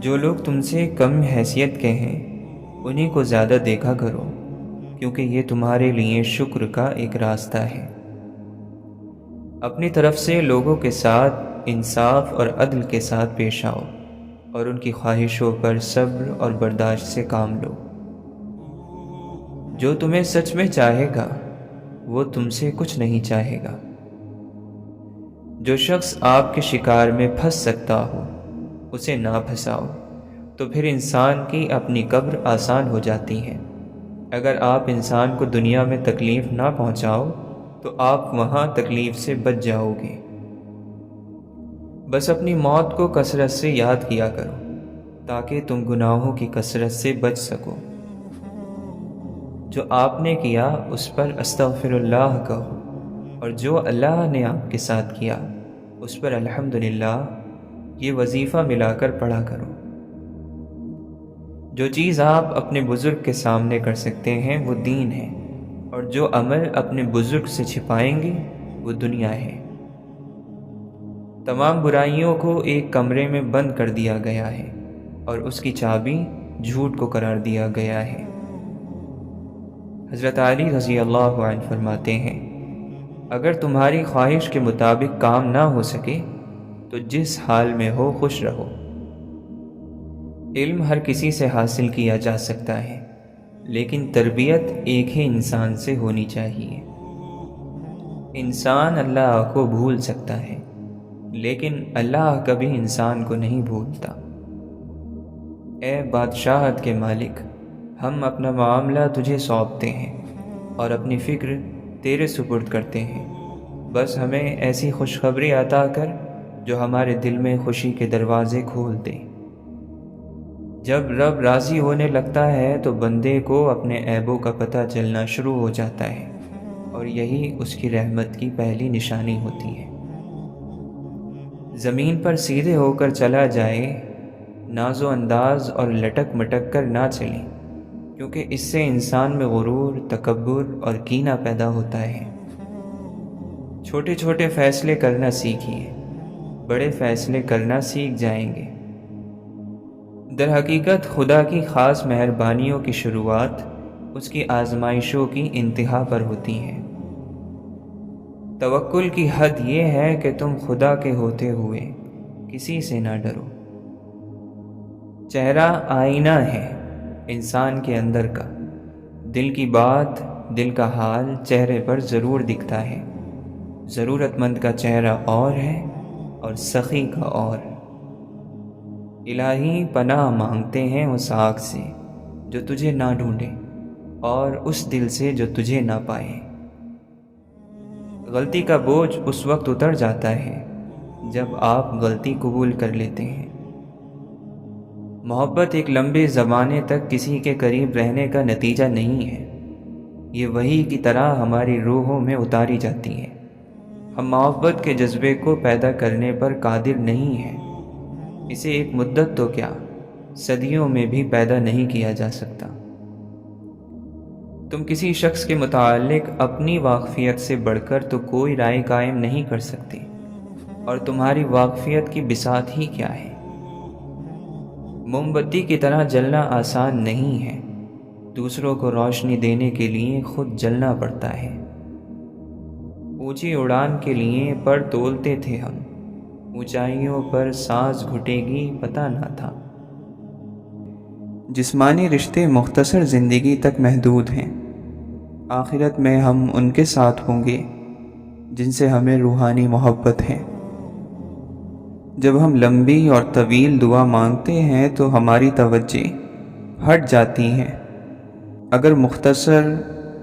جو لوگ تم سے کم حیثیت کے ہیں انہیں کو زیادہ دیکھا کرو، کیونکہ یہ تمہارے لیے شکر کا ایک راستہ ہے۔ اپنی طرف سے لوگوں کے ساتھ انصاف اور عدل کے ساتھ پیش آؤ، اور ان کی خواہشوں پر صبر اور برداشت سے کام لو۔ جو تمہیں سچ میں چاہے گا وہ تم سے کچھ نہیں چاہے گا۔ جو شخص آپ کے شکار میں پھنس سکتا ہو اسے نہ پھنساؤ، تو پھر انسان کی اپنی قبر آسان ہو جاتی ہے۔ اگر آپ انسان کو دنیا میں تکلیف نہ پہنچاؤ تو آپ وہاں تکلیف سے بچ جاؤ گے۔ بس اپنی موت کو کثرت سے یاد کیا کرو تاکہ تم گناہوں کی کثرت سے بچ سکو۔ جو آپ نے کیا اس پر استغفر اللہ کہو، اور جو اللہ نے آپ کے ساتھ کیا اس پر الحمدللہ یہ وظیفہ ملا کر پڑھا کرو۔ جو چیز آپ اپنے بزرگ کے سامنے کر سکتے ہیں وہ دین ہے، اور جو عمل اپنے بزرگ سے چھپائیں گے وہ دنیا ہے۔ تمام برائیوں کو ایک کمرے میں بند کر دیا گیا ہے، اور اس کی چابی جھوٹ کو قرار دیا گیا ہے۔ حضرت علی رضی اللہ عنہ فرماتے ہیں، اگر تمہاری خواہش کے مطابق کام نہ ہو سکے تو جس حال میں ہو خوش رہو۔ علم ہر کسی سے حاصل کیا جا سکتا ہے، لیکن تربیت ایک ہی انسان سے ہونی چاہیے۔ انسان اللہ کو بھول سکتا ہے، لیکن اللہ کبھی انسان کو نہیں بھولتا۔ اے بادشاہت کے مالک، ہم اپنا معاملہ تجھے سونپتے ہیں اور اپنی فکر تیرے سپرد کرتے ہیں۔ بس ہمیں ایسی خوشخبری عطا کر جو ہمارے دل میں خوشی کے دروازے کھول دے۔ جب رب راضی ہونے لگتا ہے تو بندے کو اپنے عیبوں کا پتہ چلنا شروع ہو جاتا ہے، اور یہی اس کی رحمت کی پہلی نشانی ہوتی ہے۔ زمین پر سیدھے ہو کر چلا جائے، ناز و انداز اور لٹک مٹک کر نہ چلے، کیونکہ اس سے انسان میں غرور، تکبر اور کینہ پیدا ہوتا ہے۔ چھوٹے چھوٹے فیصلے کرنا سیکھیے، بڑے فیصلے کرنا سیکھ جائیں گے۔ در حقیقت خدا کی خاص مہربانیوں کی شروعات اس کی آزمائشوں کی انتہا پر ہوتی ہے۔ توکل کی حد یہ ہے کہ تم خدا کے ہوتے ہوئے کسی سے نہ ڈرو۔ چہرہ آئینہ ہے انسان کے اندر کا، دل کی بات، دل کا حال چہرے پر ضرور دکھتا ہے۔ ضرورت مند کا چہرہ اور ہے اور سخی کا اور۔ الہی پناہ مانگتے ہیں اس آگ سے جو تجھے نہ ڈھونڈے، اور اس دل سے جو تجھے نہ پائے۔ غلطی کا بوجھ اس وقت اتر جاتا ہے جب آپ غلطی قبول کر لیتے ہیں۔ محبت ایک لمبے زمانے تک کسی کے قریب رہنے کا نتیجہ نہیں ہے، یہ وحی کی طرح ہماری روحوں میں اتاری جاتی ہے۔ ہم محبت کے جذبے کو پیدا کرنے پر قادر نہیں ہیں، اسے ایک مدت تو کیا صدیوں میں بھی پیدا نہیں کیا جا سکتا۔ تم کسی شخص کے متعلق اپنی واقفیت سے بڑھ کر تو کوئی رائے قائم نہیں کر سکتے، اور تمہاری واقفیت کی بساط ہی کیا ہے۔ موم بتی کی طرح جلنا آسان نہیں ہے، دوسروں کو روشنی دینے کے لیے خود جلنا پڑتا ہے۔ اونچی اڑان کے لیے پر تولتے تھے ہم، اونچائیوں پر سانس گھٹے گی پتہ نہ تھا۔ جسمانی رشتے مختصر زندگی تک محدود ہیں، آخرت میں ہم ان کے ساتھ ہوں گے جن سے ہمیں روحانی محبت ہے۔ جب ہم لمبی اور طویل دعا مانگتے ہیں تو ہماری توجہ ہٹ جاتی ہے، اگر مختصر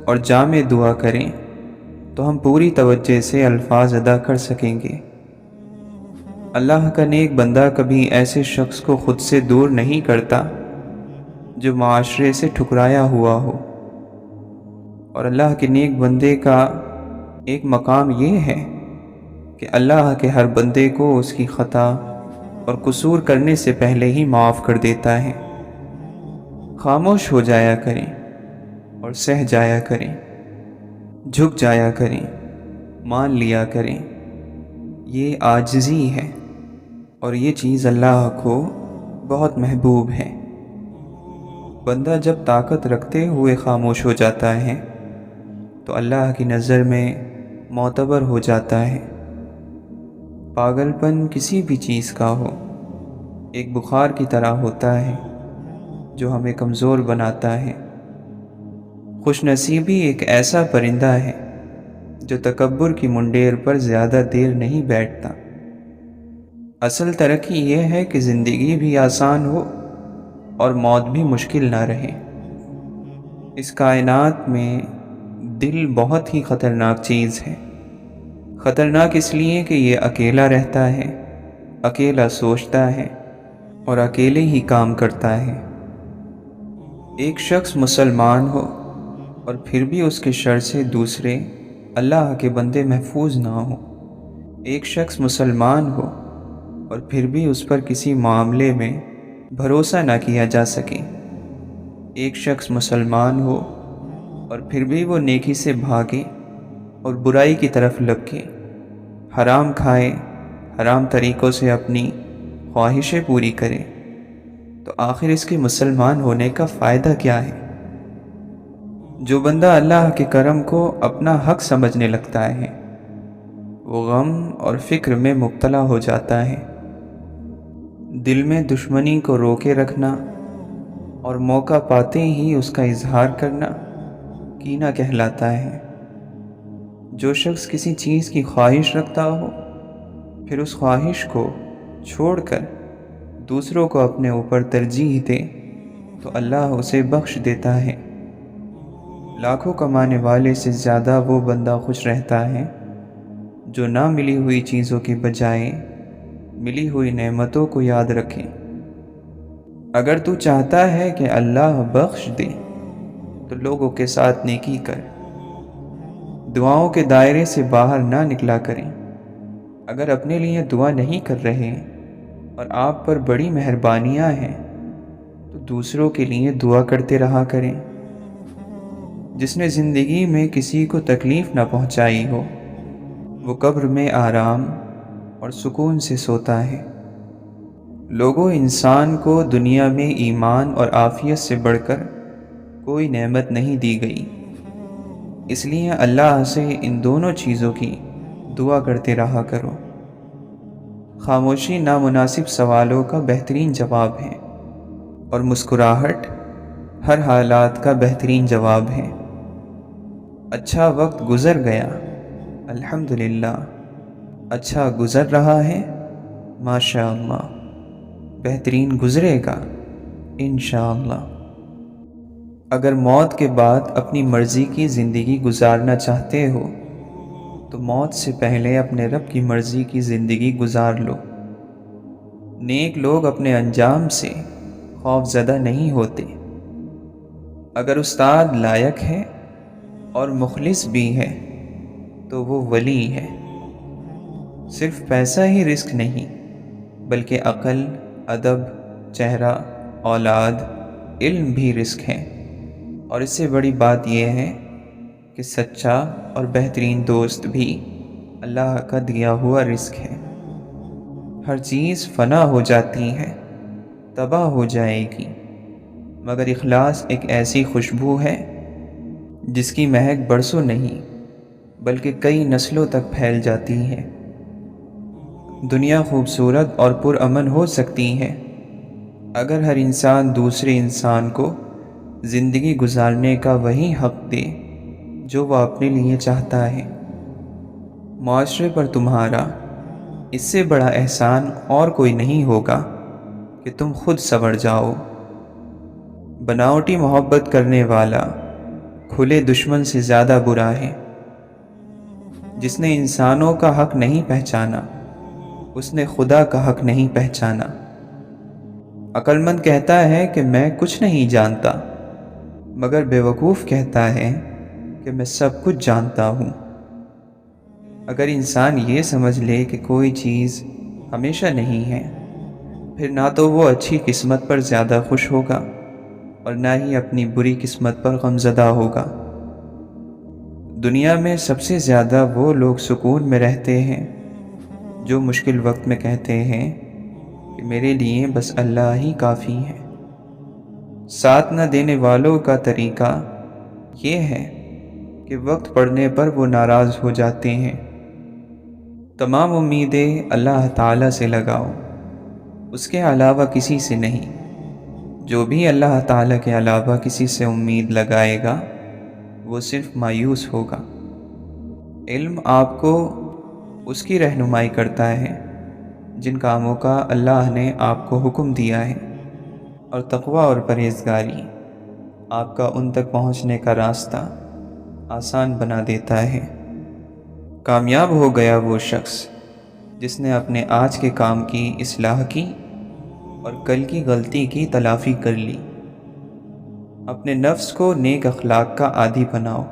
اور جامع دعا کریں تو ہم پوری توجہ سے الفاظ ادا کر سکیں گے۔ اللہ کا نیک بندہ کبھی ایسے شخص کو خود سے دور نہیں کرتا جو معاشرے سے ٹھکرایا ہوا ہو، اور اللہ کے نیک بندے کا ایک مقام یہ ہے کہ اللہ کے ہر بندے کو اس کی خطا اور قصور کرنے سے پہلے ہی معاف کر دیتا ہے۔ خاموش ہو جایا کریں اور سہ جایا کریں، جھک جایا کریں، مان لیا کریں، یہ عاجزی ہے، اور یہ چیز اللہ کو بہت محبوب ہیں۔ بندہ جب طاقت رکھتے ہوئے خاموش ہو جاتا ہے تو اللہ کی نظر میں معتبر ہو جاتا ہے۔ پاگل پن کسی بھی چیز کا ہو ایک بخار کی طرح ہوتا ہے جو ہمیں کمزور بناتا ہے۔ خوش نصیبی ایک ایسا پرندہ ہے جو تکبر کی منڈیر پر زیادہ دیر نہیں بیٹھتا۔ اصل ترقی یہ ہے کہ زندگی بھی آسان ہو اور موت بھی مشکل نہ رہے۔ اس کائنات میں دل بہت ہی خطرناک چیز ہے۔ خطرناک اس لیے کہ یہ اکیلا رہتا ہے، اکیلا سوچتا ہے اور اکیلے ہی کام کرتا ہے۔ ایک شخص مسلمان ہو اور پھر بھی اس کے شر سے دوسرے اللہ کے بندے محفوظ نہ ہوں۔ ایک شخص مسلمان ہو اور پھر بھی اس پر کسی معاملے میں بھروسہ نہ کیا جا سکے۔ ایک شخص مسلمان ہو اور پھر بھی وہ نیکی سے بھاگے اور برائی کی طرف لپکے، حرام کھائے، حرام طریقوں سے اپنی خواہشیں پوری کرے، تو آخر اس کے مسلمان ہونے کا فائدہ کیا ہے؟ جو بندہ اللہ کے کرم کو اپنا حق سمجھنے لگتا ہے وہ غم اور فکر میں مبتلا ہو جاتا ہے۔ دل میں دشمنی کو روکے رکھنا اور موقع پاتے ہی اس کا اظہار کرنا کینہ کہلاتا ہے۔ جو شخص کسی چیز کی خواہش رکھتا ہو پھر اس خواہش کو چھوڑ کر دوسروں کو اپنے اوپر ترجیح دے تو اللہ اسے بخش دیتا ہے۔ لاکھوں کمانے والے سے زیادہ وہ بندہ خوش رہتا ہے جو نہ ملی ہوئی چیزوں کے بجائے ملی ہوئی نعمتوں کو یاد رکھے۔ اگر تو چاہتا ہے کہ اللہ بخش دے تو لوگوں کے ساتھ نیکی کر، دعاؤں کے دائرے سے باہر نہ نکلا کریں۔ اگر اپنے لیے دعا نہیں کر رہے اور آپ پر بڑی مہربانیاں ہیں تو دوسروں کے لیے دعا کرتے رہا کریں۔ جس نے زندگی میں کسی کو تکلیف نہ پہنچائی ہو وہ قبر میں آرام اور سکون سے سوتا ہے۔ لوگوں، انسان کو دنیا میں ایمان اور عافیت سے بڑھ کر کوئی نعمت نہیں دی گئی، اس لیے اللہ سے ان دونوں چیزوں کی دعا کرتے رہا کرو۔ خاموشی نامناسب سوالوں کا بہترین جواب ہے اور مسکراہٹ ہر حالات کا بہترین جواب ہے۔ اچھا وقت گزر گیا الحمدللہ، اچھا گزر رہا ہے ماشاءاللہ، بہترین گزرے گا انشاءاللہ۔ اگر موت کے بعد اپنی مرضی کی زندگی گزارنا چاہتے ہو تو موت سے پہلے اپنے رب کی مرضی کی زندگی گزار لو۔ نیک لوگ اپنے انجام سے خوف زدہ نہیں ہوتے۔ اگر استاد لائق ہے اور مخلص بھی ہے تو وہ ولی ہے۔ صرف پیسہ ہی رزق نہیں بلکہ عقل، ادب، چہرہ، اولاد، علم بھی رزق ہے۔ اور اس سے بڑی بات یہ ہے کہ سچا اور بہترین دوست بھی اللہ کا دیا ہوا رزق ہے۔ ہر چیز فنا ہو جاتی ہے، تباہ ہو جائے گی، مگر اخلاص ایک ایسی خوشبو ہے جس کی مہک برسوں نہیں بلکہ کئی نسلوں تک پھیل جاتی ہے۔ دنیا خوبصورت اور پرامن ہو سکتی ہے اگر ہر انسان دوسرے انسان کو زندگی گزارنے کا وہی حق دے جو وہ اپنے لیے چاہتا ہے۔ معاشرے پر تمہارا اس سے بڑا احسان اور کوئی نہیں ہوگا کہ تم خود سنور جاؤ۔ بناوٹی محبت کرنے والا کھلے دشمن سے زیادہ برا ہے۔ جس نے انسانوں کا حق نہیں پہچانا اس نے خدا کا حق نہیں پہچانا۔ عقل مند کہتا ہے کہ میں کچھ نہیں جانتا، مگر بیوقوف کہتا ہے کہ میں سب کچھ جانتا ہوں۔ اگر انسان یہ سمجھ لے کہ کوئی چیز ہمیشہ نہیں ہے پھر نہ تو وہ اچھی قسمت پر زیادہ خوش ہوگا اور نہ ہی اپنی بری قسمت پر غمزدہ ہوگا۔ دنیا میں سب سے زیادہ وہ لوگ سکون میں رہتے ہیں جو مشکل وقت میں کہتے ہیں کہ میرے لیے بس اللہ ہی کافی ہے۔ ساتھ نہ دینے والوں کا طریقہ یہ ہے کہ وقت پڑنے پر وہ ناراض ہو جاتے ہیں۔ تمام امیدیں اللہ تعالیٰ سے لگاؤ، اس کے علاوہ کسی سے نہیں۔ جو بھی اللہ تعالیٰ کے علاوہ کسی سے امید لگائے گا وہ صرف مایوس ہوگا۔ علم آپ کو اس کی رہنمائی کرتا ہے جن کاموں کا اللہ نے آپ کو حکم دیا ہے، اور تقوی اور پرہیزگاری آپ کا ان تک پہنچنے کا راستہ آسان بنا دیتا ہے۔ کامیاب ہو گیا وہ شخص جس نے اپنے آج کے کام کی اصلاح کی اور کل کی غلطی کی تلافی کر لی۔ اپنے نفس کو نیک اخلاق کا عادی بناؤ،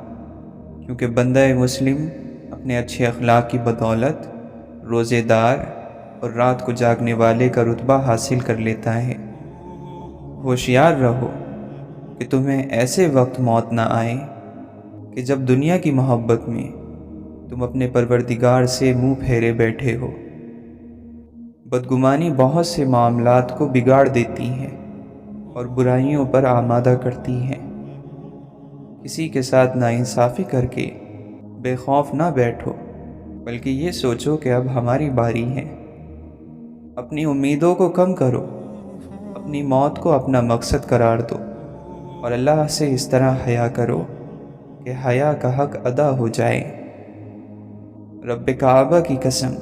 کیونکہ بندہ مسلم اپنے اچھے اخلاق کی بدولت روزے دار اور رات کو جاگنے والے کا رتبہ حاصل کر لیتا ہے۔ ہوشیار رہو کہ تمہیں ایسے وقت موت نہ آئے کہ جب دنیا کی محبت میں تم اپنے پروردگار سے منہ پھیرے بیٹھے ہو۔ بدگمانی بہت سے معاملات کو بگاڑ دیتی ہے اور برائیوں پر آمادہ کرتی ہے۔ کسی کے ساتھ ناانصافی کر کے بے خوف نہ بیٹھو، بلکہ یہ سوچو کہ اب ہماری باری ہے۔ اپنی امیدوں کو کم کرو، اپنی موت کو اپنا مقصد قرار دو، اور اللہ سے اس طرح حیا کرو کہ حیا کا حق ادا ہو جائے۔ رب کعبہ کی قسم،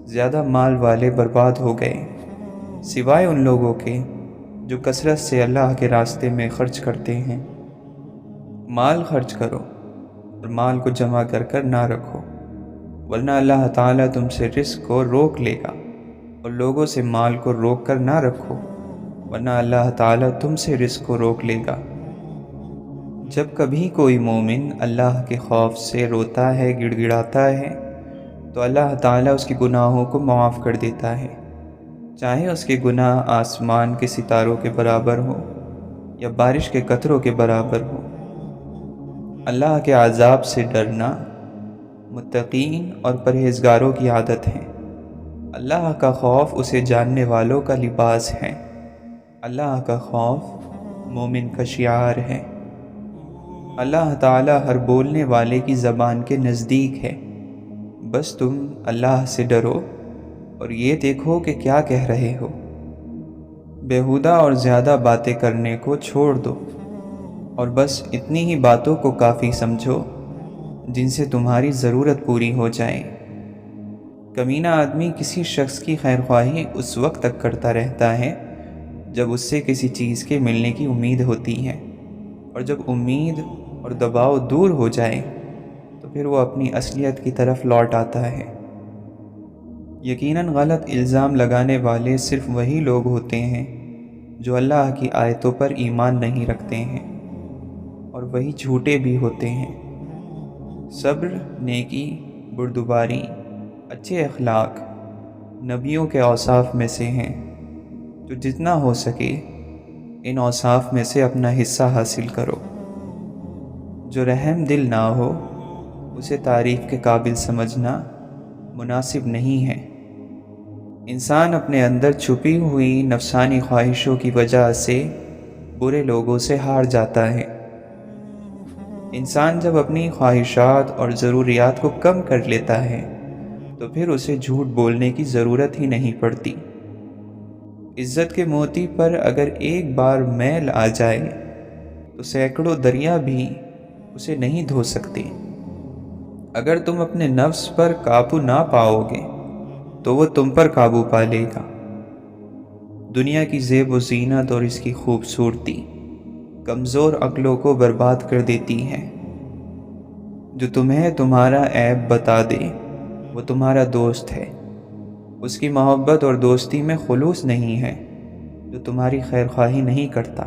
زیادہ مال والے برباد ہو گئے سوائے ان لوگوں کے جو کثرت سے اللہ کے راستے میں خرچ کرتے ہیں۔ مال خرچ کرو اور مال کو جمع کر کر نہ رکھو، ورنہ اللہ تعالیٰ تم سے رزق کو روک لے گا، اور لوگوں سے مال کو روک کر نہ رکھو، ورنہ اللہ تعالیٰ تم سے رزق کو روک لے گا۔ جب کبھی کوئی مومن اللہ کے خوف سے روتا ہے، گڑ گڑاتا ہے، تو اللہ تعالیٰ اس کے گناہوں کو معاف کر دیتا ہے، چاہے اس کے گناہ آسمان کے ستاروں کے برابر ہو یا بارش کے قطروں کے برابر ہو۔ اللہ کے عذاب سے ڈرنا متقین اور پرہیزگاروں کی عادت ہے۔ اللہ کا خوف اسے جاننے والوں کا لباس ہے۔ اللہ کا خوف مومن کا شعار ہے۔ اللہ تعالیٰ ہر بولنے والے کی زبان کے نزدیک ہے، بس تم اللہ سے ڈرو اور یہ دیکھو کہ کیا کہہ رہے ہو۔ بیہودہ اور زیادہ باتیں کرنے کو چھوڑ دو، اور بس اتنی ہی باتوں کو کافی سمجھو جن سے تمہاری ضرورت پوری ہو جائے۔ کمینہ آدمی کسی شخص کی خیرخواہی اس وقت تک کرتا رہتا ہے جب اس سے کسی چیز کے ملنے کی امید ہوتی ہے، اور جب امید اور دباؤ دور ہو جائے تو پھر وہ اپنی اصلیت کی طرف لوٹ آتا ہے۔ یقیناً غلط الزام لگانے والے صرف وہی لوگ ہوتے ہیں جو اللہ کی آیتوں پر ایمان نہیں رکھتے ہیں، اور وہی جھوٹے بھی ہوتے ہیں۔ صبر، نیکی، بردباری، اچھے اخلاق نبیوں کے اوصاف میں سے ہیں، تو جتنا ہو سکے ان اوصاف میں سے اپنا حصہ حاصل کرو۔ جو رحم دل نہ ہو اسے تعریف کے قابل سمجھنا مناسب نہیں ہے۔ انسان اپنے اندر چھپی ہوئی نفسانی خواہشوں کی وجہ سے برے لوگوں سے ہار جاتا ہے۔ انسان جب اپنی خواہشات اور ضروریات کو کم کر لیتا ہے تو پھر اسے جھوٹ بولنے کی ضرورت ہی نہیں پڑتی۔ عزت کے موتی پر اگر ایک بار میل آ جائے تو سینکڑوں دریا بھی اسے نہیں دھو سکتے۔ اگر تم اپنے نفس پر قابو نہ پاؤ گے تو وہ تم پر قابو پا لے گا۔ دنیا کی زیب و زینت اور اس کی خوبصورتی کمزور عقلوں کو برباد کر دیتی ہے۔ جو تمہیں تمہارا عیب بتا دے وہ تمہارا دوست ہے۔ اس کی محبت اور دوستی میں خلوص نہیں ہے جو تمہاری خیرخواہی نہیں کرتا۔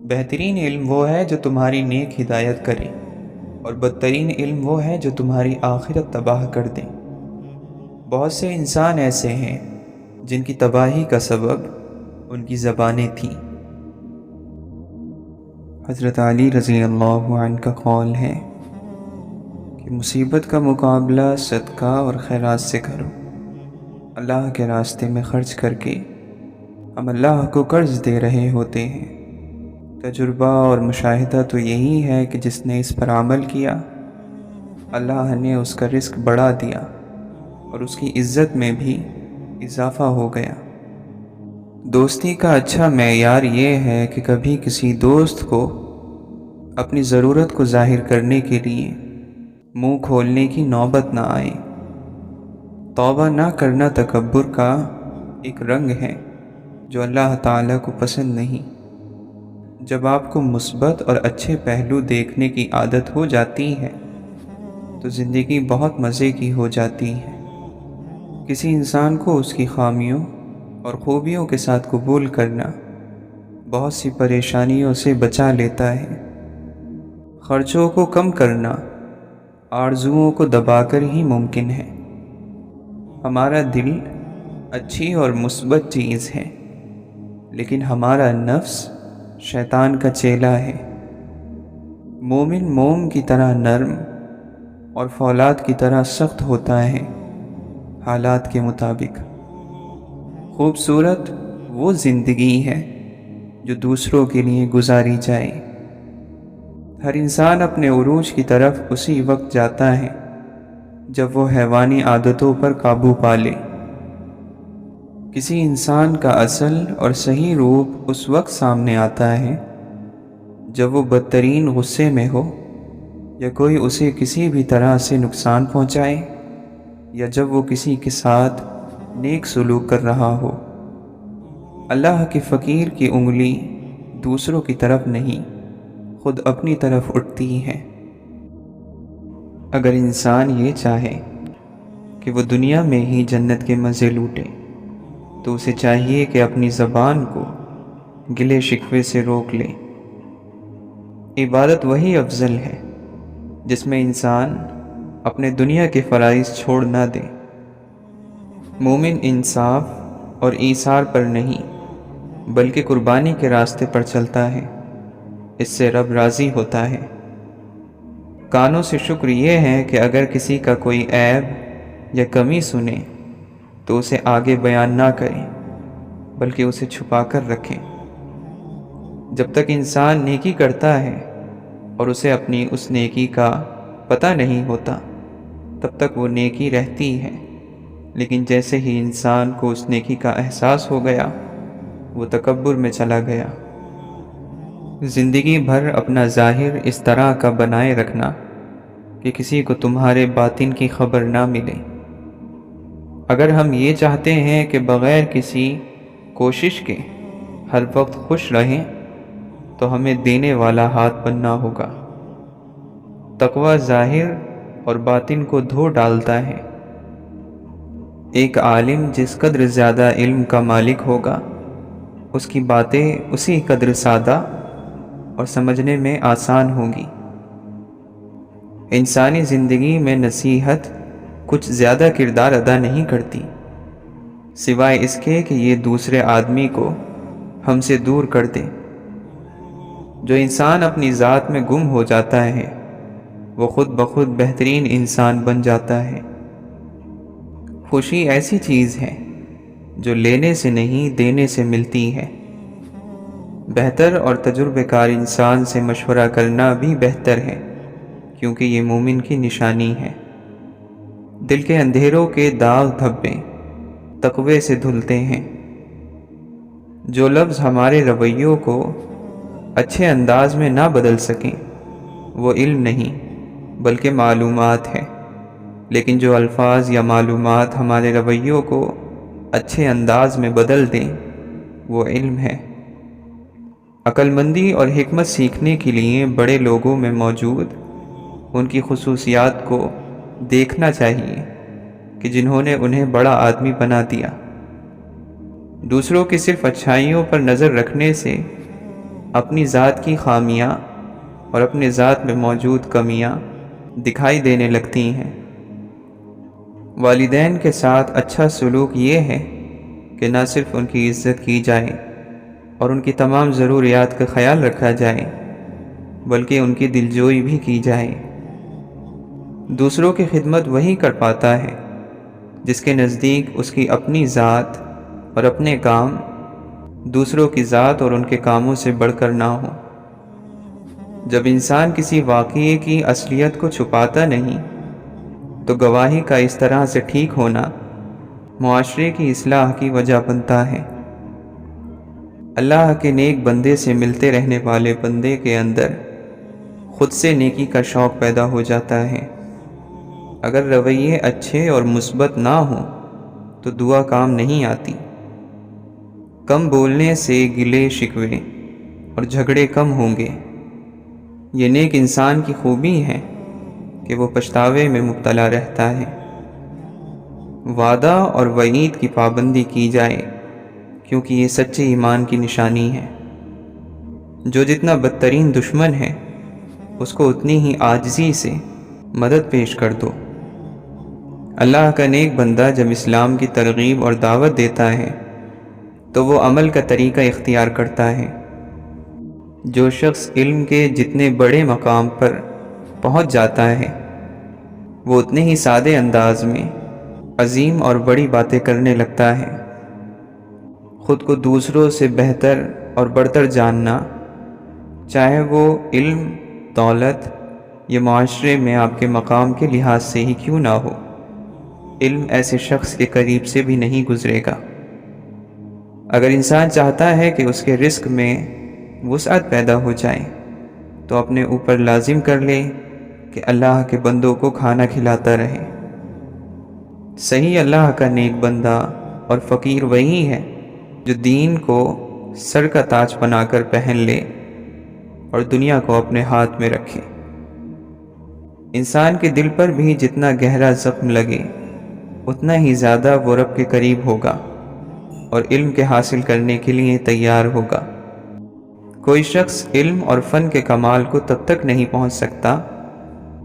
بہترین علم وہ ہے جو تمہاری نیک ہدایت کرے، اور بدترین علم وہ ہے جو تمہاری آخرت تباہ کر دے۔ بہت سے انسان ایسے ہیں جن کی تباہی کا سبب ان کی زبانیں تھیں۔ حضرت علی رضی اللہ عنہ کا قول ہے کہ مصیبت کا مقابلہ صدقہ اور خیرات سے کرو، اللہ کے راستے میں خرچ کر کے ہم اللہ کو قرض دے رہے ہوتے ہیں۔ تجربہ اور مشاہدہ تو یہی ہے کہ جس نے اس پر عمل کیا، اللہ نے اس کا رزق بڑھا دیا اور اس کی عزت میں بھی اضافہ ہو گیا۔ دوستی کا اچھا معیار یہ ہے کہ کبھی کسی دوست کو اپنی ضرورت کو ظاہر کرنے کے لیے منہ کھولنے کی نوبت نہ آئے۔ توبہ نہ کرنا تکبر کا ایک رنگ ہے جو اللہ تعالیٰ کو پسند نہیں۔ جب آپ کو مثبت اور اچھے پہلو دیکھنے کی عادت ہو جاتی ہے تو زندگی بہت مزے کی ہو جاتی ہے۔ کسی انسان کو اس کی خامیوں اور خوبیوں کے ساتھ قبول کرنا بہت سی پریشانیوں سے بچا لیتا ہے۔ خرچوں کو کم کرنا آرزوؤں کو دبا کر ہی ممکن ہے۔ ہمارا دل اچھی اور مثبت چیز ہے، لیکن ہمارا نفس شیطان کا چیلا ہے۔ مومن موم کی طرح نرم اور فولاد کی طرح سخت ہوتا ہے، حالات کے مطابق۔ خوبصورت وہ زندگی ہے جو دوسروں کے لیے گزاری جائے۔ ہر انسان اپنے عروج کی طرف اسی وقت جاتا ہے جب وہ حیوانی عادتوں پر قابو پا لے۔ کسی انسان کا اصل اور صحیح روپ اس وقت سامنے آتا ہے جب وہ بدترین غصے میں ہو، یا کوئی اسے کسی بھی طرح سے نقصان پہنچائے، یا جب وہ کسی کے ساتھ نیک سلوک کر رہا ہو۔ اللہ کے فقیر کی انگلی دوسروں کی طرف نہیں، خود اپنی طرف اٹھتی ہے۔ اگر انسان یہ چاہے کہ وہ دنیا میں ہی جنت کے مزے لوٹے تو اسے چاہیے کہ اپنی زبان کو گلے شکوے سے روک لے۔ عبادت وہی افضل ہے جس میں انسان اپنے دنیا کے فرائض چھوڑ نہ دے۔ مومن انصاف اور ایثار پر نہیں بلکہ قربانی کے راستے پر چلتا ہے، اس سے رب راضی ہوتا ہے۔ کانوں سے شکر یہ ہے کہ اگر کسی کا کوئی عیب یا کمی سنے تو اسے آگے بیان نہ کریں بلکہ اسے چھپا کر رکھیں۔ جب تک انسان نیکی کرتا ہے اور اسے اپنی اس نیکی کا پتہ نہیں ہوتا تب تک وہ نیکی رہتی ہے، لیکن جیسے ہی انسان کو اس نیکی کا احساس ہو گیا وہ تکبر میں چلا گیا۔ زندگی بھر اپنا ظاہر اس طرح کا بنائے رکھنا کہ کسی کو تمہارے باطن کی خبر نہ ملے۔ اگر ہم یہ چاہتے ہیں کہ بغیر کسی کوشش کے ہر وقت خوش رہیں تو ہمیں دینے والا ہاتھ بننا ہوگا۔ تقوی ظاہر اور باطن کو دھو ڈالتا ہے۔ ایک عالم جس قدر زیادہ علم کا مالک ہوگا اس کی باتیں اسی قدر سادہ اور سمجھنے میں آسان ہوں گی۔ انسانی زندگی میں نصیحت کچھ زیادہ کردار ادا نہیں کرتی سوائے اس کے کہ یہ دوسرے آدمی کو ہم سے دور کر دے۔ جو انسان اپنی ذات میں گم ہو جاتا ہے وہ خود بخود بہترین انسان بن جاتا ہے۔ خوشی ایسی چیز ہے جو لینے سے نہیں دینے سے ملتی ہے۔ بہتر اور تجربہ کار انسان سے مشورہ کرنا بھی بہتر ہے، کیونکہ یہ مومن کی نشانی ہے۔ دل کے اندھیروں کے داغ دھبے تقوی سے دھلتے ہیں۔ جو لفظ ہمارے رویوں کو اچھے انداز میں نہ بدل سکیں وہ علم نہیں بلکہ معلومات ہے، لیکن جو الفاظ یا معلومات ہمارے رویوں کو اچھے انداز میں بدل دیں وہ علم ہے۔ عقل مندی اور حکمت سیکھنے کے لیے بڑے لوگوں میں موجود ان کی خصوصیات کو دیکھنا چاہیے کہ جنہوں نے انہیں بڑا آدمی بنا دیا۔ دوسروں کی صرف اچھائیوں پر نظر رکھنے سے اپنی ذات کی خامیاں اور اپنے ذات میں موجود کمیاں دکھائی دینے لگتی ہیں۔ والدین کے ساتھ اچھا سلوک یہ ہے کہ نہ صرف ان کی عزت کی جائے اور ان کی تمام ضروریات کا خیال رکھا جائے بلکہ ان کی دلجوئی بھی کی جائے۔ دوسروں کی خدمت وہی کر پاتا ہے جس کے نزدیک اس کی اپنی ذات اور اپنے کام دوسروں کی ذات اور ان کے کاموں سے بڑھ کر نہ ہو۔ جب انسان کسی واقعے کی اصلیت کو چھپاتا نہیں تو گواہی کا اس طرح سے ٹھیک ہونا معاشرے کی اصلاح کی وجہ بنتا ہے۔ اللہ کے نیک بندے سے ملتے رہنے والے بندے کے اندر خود سے نیکی کا شوق پیدا ہو جاتا ہے۔ اگر رویے اچھے اور مثبت نہ ہوں تو دعا کام نہیں آتی۔ کم بولنے سے گلے شکوے اور جھگڑے کم ہوں گے۔ یہ نیک انسان کی خوبی ہے کہ وہ پچھتاوے میں مبتلا رہتا ہے۔ وعدہ اور وعید کی پابندی کی جائے کیونکہ یہ سچے ایمان کی نشانی ہے۔ جو جتنا بدترین دشمن ہے اس کو اتنی ہی عاجزی سے مدد پیش کر دو۔ اللہ کا نیک بندہ جب اسلام کی ترغیب اور دعوت دیتا ہے تو وہ عمل کا طریقہ اختیار کرتا ہے۔ جو شخص علم کے جتنے بڑے مقام پر پہنچ جاتا ہے وہ اتنے ہی سادے انداز میں عظیم اور بڑی باتیں کرنے لگتا ہے۔ خود کو دوسروں سے بہتر اور برتر جاننا، چاہے وہ علم، دولت یا معاشرے میں آپ کے مقام کے لحاظ سے ہی کیوں نہ ہو، علم ایسے شخص کے قریب سے بھی نہیں گزرے گا۔ اگر انسان چاہتا ہے کہ اس کے رزق میں وسعت پیدا ہو جائے تو اپنے اوپر لازم کر لے کہ اللہ کے بندوں کو کھانا کھلاتا رہے۔ صحیح اللہ کا نیک بندہ اور فقیر وہی ہے جو دین کو سر کا تاج بنا کر پہن لے اور دنیا کو اپنے ہاتھ میں رکھے۔ انسان کے دل پر بھی جتنا گہرا زخم لگے اتنا ہی زیادہ وہ رب کے قریب ہوگا اور علم کے حاصل کرنے کے لیے تیار ہوگا۔ کوئی شخص علم اور فن کے کمال کو تب تک نہیں پہنچ سکتا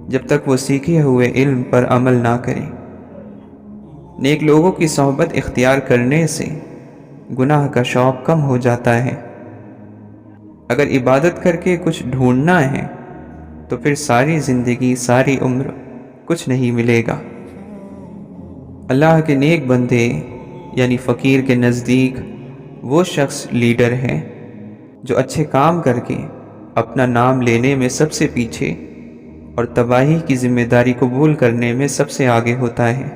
جب تک وہ سیکھے ہوئے علم پر عمل نہ کرے۔ نیک لوگوں کی صحبت اختیار کرنے سے گناہ کا شوق کم ہو جاتا ہے۔ اگر عبادت کر کے کچھ ڈھونڈنا ہے تو پھر ساری زندگی، ساری عمر کچھ نہیں ملے گا۔ اللہ کے نیک بندے یعنی فقیر کے نزدیک وہ شخص لیڈر ہے جو اچھے کام کر کے اپنا نام لینے میں سب سے پیچھے اور تباہی کی ذمہ داری قبول کرنے میں سب سے آگے ہوتا ہے۔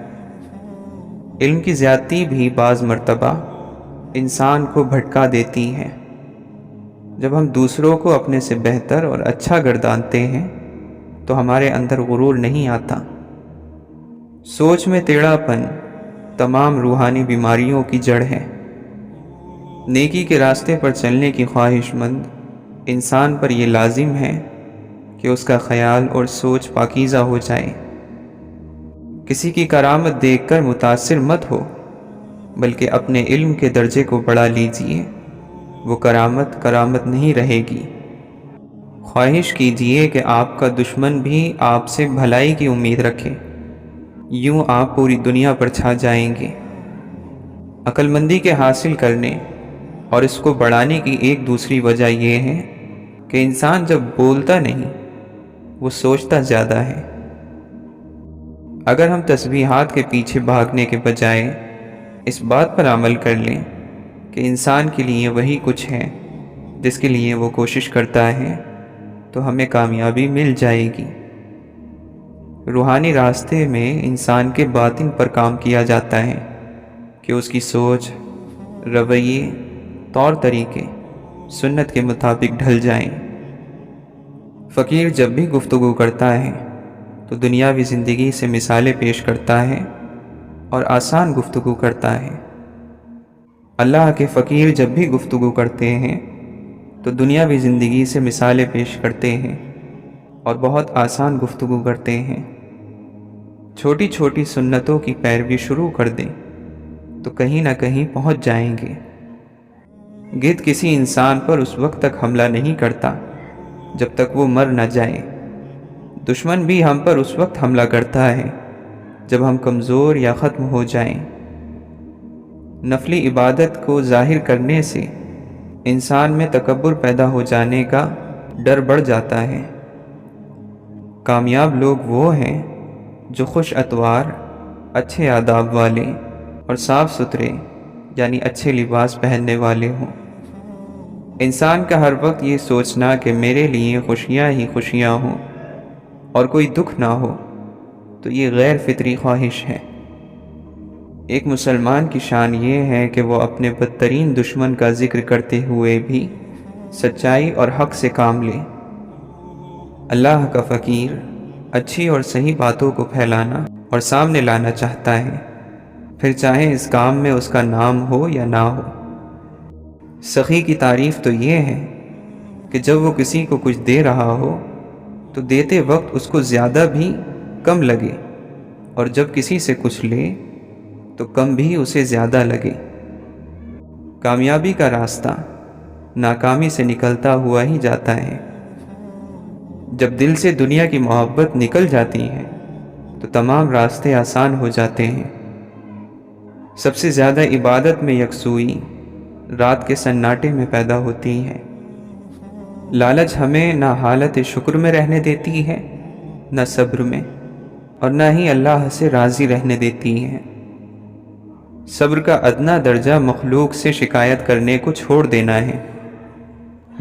علم کی زیادتی بھی بعض مرتبہ انسان کو بھٹکا دیتی ہے۔ جب ہم دوسروں کو اپنے سے بہتر اور اچھا گردانتے ہیں تو ہمارے اندر غرور نہیں آتا۔ سوچ میں ٹیڑھا پن تمام روحانی بیماریوں کی جڑ ہے۔ نیکی کے راستے پر چلنے کی خواہش مند انسان پر یہ لازم ہے کہ اس کا خیال اور سوچ پاکیزہ ہو جائے۔ کسی کی کرامت دیکھ کر متاثر مت ہو بلکہ اپنے علم کے درجے کو بڑھا لیجئے، وہ کرامت کرامت نہیں رہے گی۔ خواہش کیجئے کہ آپ کا دشمن بھی آپ سے بھلائی کی امید رکھے، یوں آپ پوری دنیا پر چھا جائیں گے۔ عقل مندی کے حاصل کرنے اور اس کو بڑھانے کی ایک دوسری وجہ یہ ہے کہ انسان جب بولتا نہیں وہ سوچتا زیادہ ہے۔ اگر ہم تسبیحات کے پیچھے بھاگنے کے بجائے اس بات پر عمل کر لیں کہ انسان کے لیے وہی کچھ ہے جس کے لیے وہ کوشش کرتا ہے تو ہمیں کامیابی مل جائے گی۔ روحانی راستے میں انسان کے باطن پر کام کیا جاتا ہے کہ اس کی سوچ، رویے، طور طریقے سنت کے مطابق ڈھل جائیں۔ فقیر جب بھی گفتگو کرتا ہے تو دنیاوی زندگی سے مثالیں پیش کرتا ہے اور آسان گفتگو کرتا ہے۔ اللہ کے فقیر جب بھی گفتگو کرتے ہیں تو دنیاوی زندگی سے مثالیں پیش کرتے ہیں اور بہت آسان گفتگو کرتے ہیں۔ چھوٹی چھوٹی سنتوں کی پیروی شروع کر دیں تو کہیں نہ کہیں پہنچ جائیں گے۔ گدھ کسی انسان پر اس وقت تک حملہ نہیں کرتا جب تک وہ مر نہ جائے۔ دشمن بھی ہم پر اس وقت حملہ کرتا ہے جب ہم کمزور یا ختم ہو جائیں۔ نفلی عبادت کو ظاہر کرنے سے انسان میں تکبر پیدا ہو جانے کا ڈر بڑھ جاتا ہے۔ کامیاب لوگ وہ ہیں جو خوش اطوار اچھے آداب والے اور صاف ستھرے یعنی اچھے لباس پہننے والے ہوں۔ انسان کا ہر وقت یہ سوچنا کہ میرے لیے خوشیاں ہی خوشیاں ہوں اور کوئی دکھ نہ ہو، تو یہ غیر فطری خواہش ہے۔ ایک مسلمان کی شان یہ ہے کہ وہ اپنے بدترین دشمن کا ذکر کرتے ہوئے بھی سچائی اور حق سے کام لے۔ اللہ کا فقیر اچھی اور صحیح باتوں کو پھیلانا اور سامنے لانا چاہتا ہے، پھر چاہے اس کام میں اس کا نام ہو یا نہ ہو۔ سخی کی تعریف تو یہ ہے کہ جب وہ کسی کو کچھ دے رہا ہو تو دیتے وقت اس کو زیادہ بھی کم لگے، اور جب کسی سے کچھ لے تو کم بھی اسے زیادہ لگے۔ کامیابی کا راستہ ناکامی سے نکلتا ہوا ہی جاتا ہے۔ جب دل سے دنیا کی محبت نکل جاتی ہے تو تمام راستے آسان ہو جاتے ہیں۔ سب سے زیادہ عبادت میں یکسوئی رات کے سناٹے میں پیدا ہوتی ہے۔ لالچ ہمیں نہ حالت شکر میں رہنے دیتی ہے، نہ صبر میں، اور نہ ہی اللہ سے راضی رہنے دیتی ہے۔ صبر کا ادنا درجہ مخلوق سے شکایت کرنے کو چھوڑ دینا ہے۔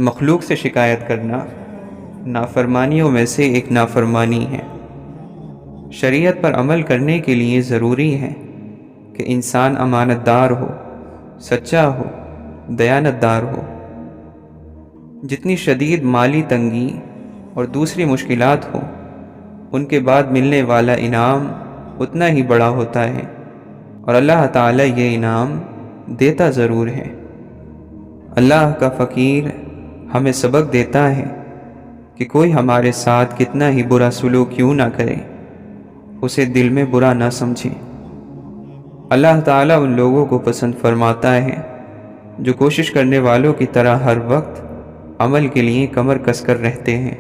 مخلوق سے شکایت کرنا نافرمانیوں میں سے ایک نافرمانی ہے۔ شریعت پر عمل کرنے کے لیے ضروری ہے کہ انسان امانت دار ہو، سچا ہو، دیانت دار ہو۔ جتنی شدید مالی تنگی اور دوسری مشکلات ہوں، ان کے بعد ملنے والا انعام اتنا ہی بڑا ہوتا ہے، اور اللہ تعالیٰ یہ انعام دیتا ضرور ہے۔ اللہ کا فقیر ہمیں سبق دیتا ہے کہ کوئی ہمارے ساتھ کتنا ہی برا سلوک کیوں نہ کرے، اسے دل میں برا نہ سمجھے۔ اللہ تعالیٰ ان لوگوں کو پسند فرماتا ہے جو کوشش کرنے والوں کی طرح ہر وقت عمل کے لیے کمر کس کر رہتے ہیں۔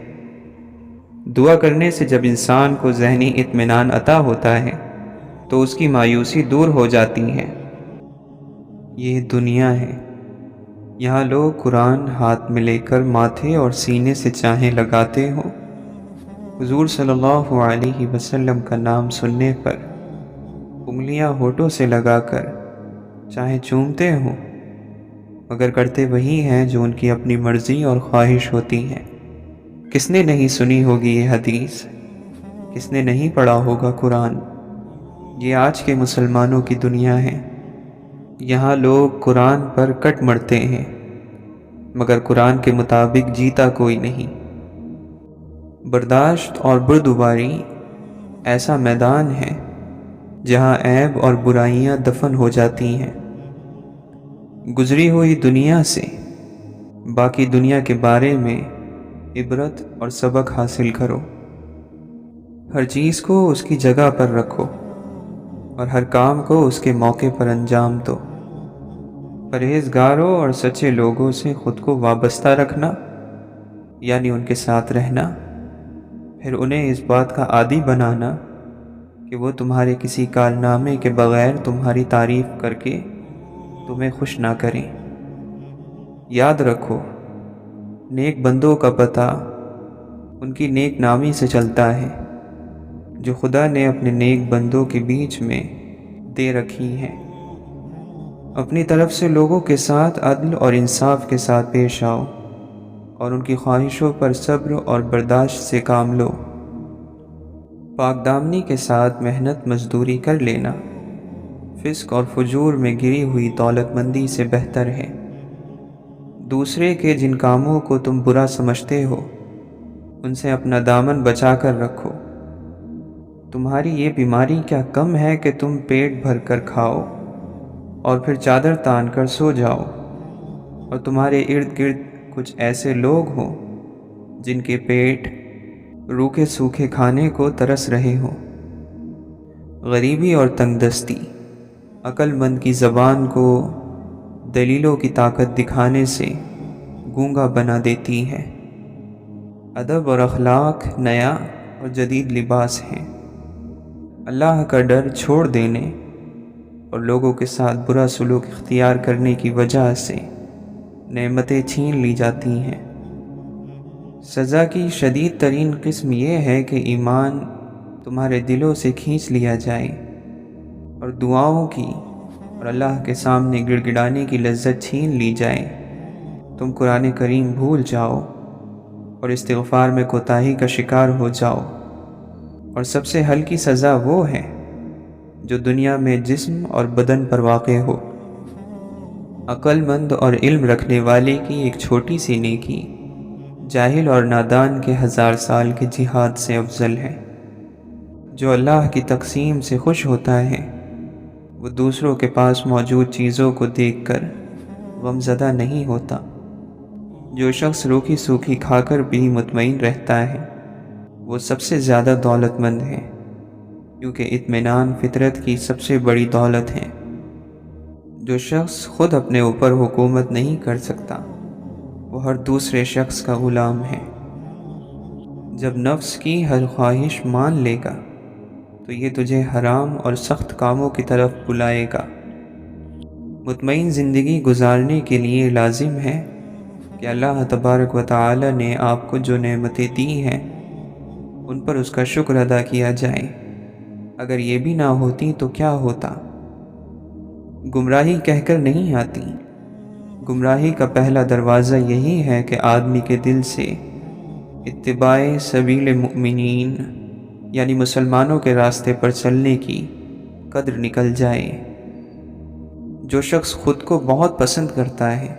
دعا کرنے سے جب انسان کو ذہنی اطمینان عطا ہوتا ہے تو اس کی مایوسی دور ہو جاتی ہے۔ یہ دنیا ہے، یہاں لوگ قرآن ہاتھ میں لے کر ماتھے اور سینے سے چاہیں لگاتے ہوں، حضور صلی اللہ علیہ وسلم کا نام سننے پر انگلیاں ہونٹوں سے لگا کر چاہیں چومتے ہوں، مگر کرتے وہی ہیں جو ان کی اپنی مرضی اور خواہش ہوتی ہے۔ کس نے نہیں سنی ہوگی یہ حدیث، کس نے نہیں پڑھا ہوگا قرآن؟ یہ آج کے مسلمانوں کی دنیا ہے۔ یہاں لوگ قرآن پر کٹ مرتے ہیں، مگر قرآن کے مطابق جیتا کوئی نہیں۔ برداشت اور بردباری ایسا میدان ہے جہاں عیب اور برائیاں دفن ہو جاتی ہیں۔ گزری ہوئی دنیا سے باقی دنیا کے بارے میں عبرت اور سبق حاصل کرو۔ ہر چیز کو اس کی جگہ پر رکھو اور ہر کام کو اس کے موقع پر انجام دو۔ پرہیزگاروں اور سچے لوگوں سے خود کو وابستہ رکھنا، یعنی ان کے ساتھ رہنا، پھر انہیں اس بات کا عادی بنانا کہ وہ تمہارے کسی کارنامے کے بغیر تمہاری تعریف کر کے تمہیں خوش نہ کریں۔ یاد رکھو، نیک بندوں کا پتہ ان کی نیک نامی سے چلتا ہے جو خدا نے اپنے نیک بندوں کے بیچ میں دے رکھی ہیں۔ اپنی طرف سے لوگوں کے ساتھ عدل اور انصاف کے ساتھ پیش آؤ اور ان کی خواہشوں پر صبر اور برداشت سے کام لو۔ پاک دامنی کے ساتھ محنت مزدوری کر لینا فسق اور فجور میں گری ہوئی دولت مندی سے بہتر ہے۔ دوسرے کے جن کاموں کو تم برا سمجھتے ہو ان سے اپنا دامن بچا کر رکھو۔ تمہاری یہ بیماری کیا کم ہے کہ تم پیٹ بھر کر کھاؤ اور پھر چادر تان کر سو جاؤ، اور تمہارے ارد گرد کچھ ایسے لوگ ہوں جن کے پیٹ روکھے سوکھے کھانے کو ترس رہے ہوں۔ غریبی اور تنگ دستی عقل مند کی زبان کو دلیلوں کی طاقت دکھانے سے گونگا بنا دیتی ہے۔ ادب اور اخلاق نیا اور جدید لباس ہیں۔ اللہ کا ڈر چھوڑ دینے اور لوگوں کے ساتھ برا سلوک اختیار کرنے کی وجہ سے نعمتیں چھین لی جاتی ہیں۔ سزا کی شدید ترین قسم یہ ہے کہ ایمان تمہارے دلوں سے کھینچ لیا جائے اور دعاؤں کی اور اللہ کے سامنے گڑ گڑانے کی لذت چھین لی جائے، تم قرآن کریم بھول جاؤ اور استغفار میں کوتاہی کا شکار ہو جاؤ۔ اور سب سے ہلکی سزا وہ ہے جو دنیا میں جسم اور بدن پر واقع ہو۔ عقل مند اور علم رکھنے والے کی ایک چھوٹی سی نیکی جاہل اور نادان کے 1000 سال کے جہاد سے افضل ہے۔ جو اللہ کی تقسیم سے خوش ہوتا ہے وہ دوسروں کے پاس موجود چیزوں کو دیکھ کر غمزدہ نہیں ہوتا۔ جو شخص روکھی سوکھی کھا کر بھی مطمئن رہتا ہے وہ سب سے زیادہ دولت مند ہے، کیونکہ اطمینان فطرت کی سب سے بڑی دولت ہے۔ جو شخص خود اپنے اوپر حکومت نہیں کر سکتا وہ ہر دوسرے شخص کا غلام ہے۔ جب نفس کی ہر خواہش مان لے گا تو یہ تجھے حرام اور سخت کاموں کی طرف بلائے گا۔ مطمئن زندگی گزارنے کے لیے لازم ہے کہ اللہ تبارک و تعالی نے آپ کو جو نعمتیں دی ہیں ان پر اس کا شکر ادا کیا جائے۔ اگر یہ بھی نہ ہوتی تو کیا ہوتا؟ گمراہی کہہ کر نہیں آتی۔ گمراہی کا پہلا دروازہ یہی ہے کہ آدمی کے دل سے اتباع سبیل مؤمنین یعنی مسلمانوں کے راستے پر چلنے کی قدر نکل جائے۔ جو شخص خود کو بہت پسند کرتا ہے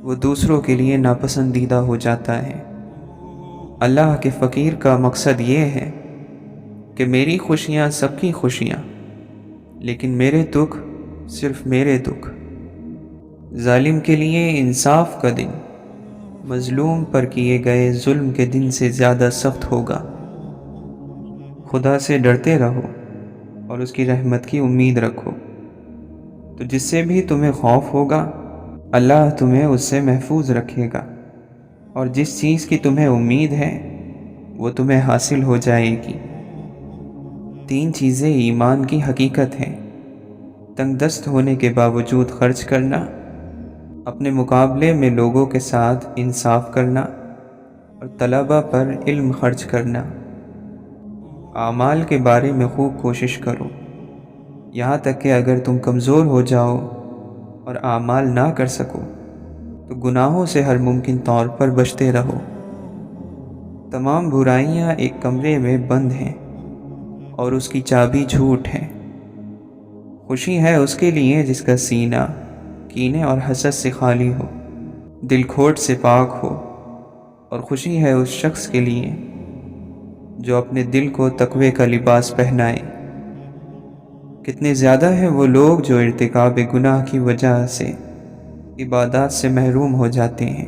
وہ دوسروں کے لیے ناپسندیدہ ہو جاتا ہے۔ اللہ کے فقیر کا مقصد یہ ہے کہ میری خوشیاں سب کی خوشیاں، لیکن میرے دکھ صرف میرے دکھ۔ ظالم کے لیے انصاف کا دن مظلوم پر کیے گئے ظلم کے دن سے زیادہ سخت ہوگا۔ خدا سے ڈرتے رہو اور اس کی رحمت کی امید رکھو، تو جس سے بھی تمہیں خوف ہوگا اللہ تمہیں اس سے محفوظ رکھے گا، اور جس چیز کی تمہیں امید ہے وہ تمہیں حاصل ہو جائے گی۔ 3 چیزیں ایمان کی حقیقت ہیں: تنگ دست ہونے کے باوجود خرچ کرنا، اپنے مقابلے میں لوگوں کے ساتھ انصاف کرنا، اور طلباء پر علم خرچ کرنا۔ اعمال کے بارے میں خوب کوشش کرو، یہاں تک کہ اگر تم کمزور ہو جاؤ اور اعمال نہ کر سکو تو گناہوں سے ہر ممکن طور پر بچتے رہو۔ تمام برائیاں ایک کمرے میں بند ہیں اور اس کی چابی جھوٹ ہے۔ خوشی ہے اس کے لیے جس کا سینہ کینے اور حسد سے خالی ہو، دل کھوٹ سے پاک ہو، اور خوشی ہے اس شخص کے لیے جو اپنے دل کو تقوی کا لباس پہنائے۔ کتنے زیادہ ہیں وہ لوگ جو ارتکاب گناہ کی وجہ سے عبادات سے محروم ہو جاتے ہیں۔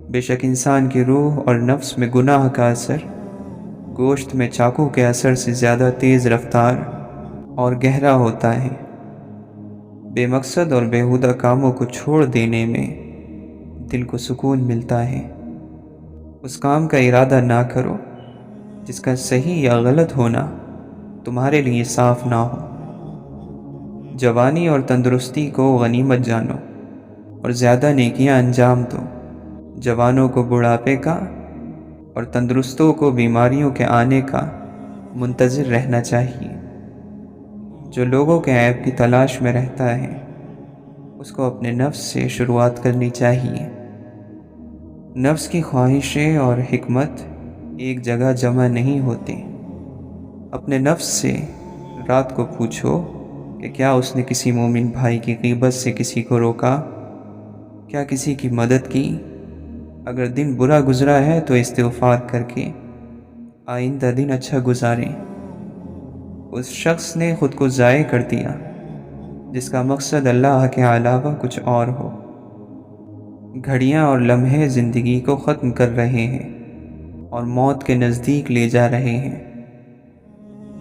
بے شک انسان کی روح اور نفس میں گناہ کا اثر گوشت میں چاقو کے اثر سے زیادہ تیز رفتار اور گہرا ہوتا ہے۔ بے مقصد اور بیہودہ کاموں کو چھوڑ دینے میں دل کو سکون ملتا ہے۔ اس کام کا ارادہ نہ کرو جس کا صحیح یا غلط ہونا تمہارے لیے صاف نہ ہو۔ جوانی اور تندرستی کو غنیمت جانو اور زیادہ نیکیاں انجام دو۔ جوانوں کو بڑھاپے کا اور تندرستوں کو بیماریوں کے آنے کا منتظر رہنا چاہیے۔ جو لوگوں کے عیب کی تلاش میں رہتا ہے اس کو اپنے نفس سے شروعات کرنی چاہیے۔ نفس کی خواہشیں اور حکمت ایک جگہ جمع نہیں ہوتے۔ اپنے نفس سے رات کو پوچھو کہ کیا اس نے کسی مومن بھائی کی غیبت سے کسی کو روکا، کیا کسی کی مدد کی؟ اگر دن برا گزرا ہے تو استغفار کر کے آئندہ دن اچھا گزاریں۔ اس شخص نے خود کو ضائع کر دیا جس کا مقصد اللہ کے علاوہ کچھ اور ہو۔ گھڑیاں اور لمحے زندگی کو ختم کر رہے ہیں اور موت کے نزدیک لے جا رہے ہیں۔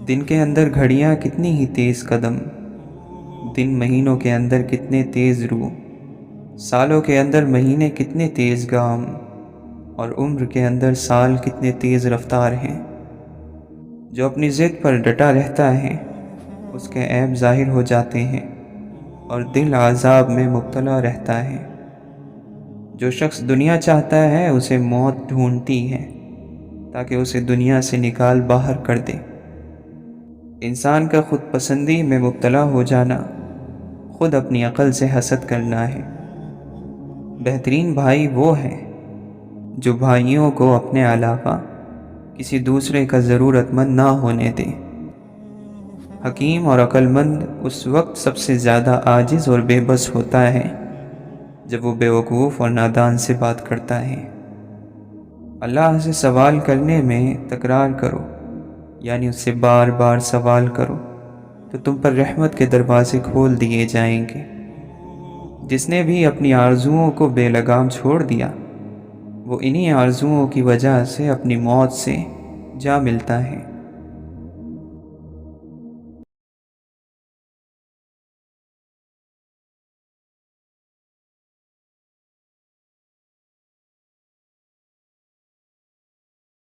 دن کے اندر گھڑیاں کتنی ہی تیز قدم، دن مہینوں کے اندر کتنے تیز رو، سالوں کے اندر مہینے کتنے تیز گام، اور عمر کے اندر سال کتنے تیز رفتار ہیں۔ جو اپنی ضد پر ڈٹا رہتا ہے اس کے عیب ظاہر ہو جاتے ہیں اور دل عذاب میں مبتلا رہتا ہے۔ جو شخص دنیا چاہتا ہے اسے موت ڈھونڈتی ہے تاکہ اسے دنیا سے نکال باہر کر دے۔ انسان کا خود پسندی میں مبتلا ہو جانا خود اپنی عقل سے حسد کرنا ہے۔ بہترین بھائی وہ ہے جو بھائیوں کو اپنے علاوہ کسی دوسرے کا ضرورت مند نہ ہونے دے۔ حکیم اور عقل مند اس وقت سب سے زیادہ عاجز اور بے بس ہوتا ہے جب وہ بیوقوف اور نادان سے بات کرتا ہے۔ اللہ سے سوال کرنے میں تکرار کرو، یعنی اس سے بار بار سوال کرو تو تم پر رحمت کے دروازے کھول دیے جائیں گے۔ جس نے بھی اپنی آرزوؤں کو بے لگام چھوڑ دیا وہ انہی آرزوؤں کی وجہ سے اپنی موت سے جا ملتا ہے۔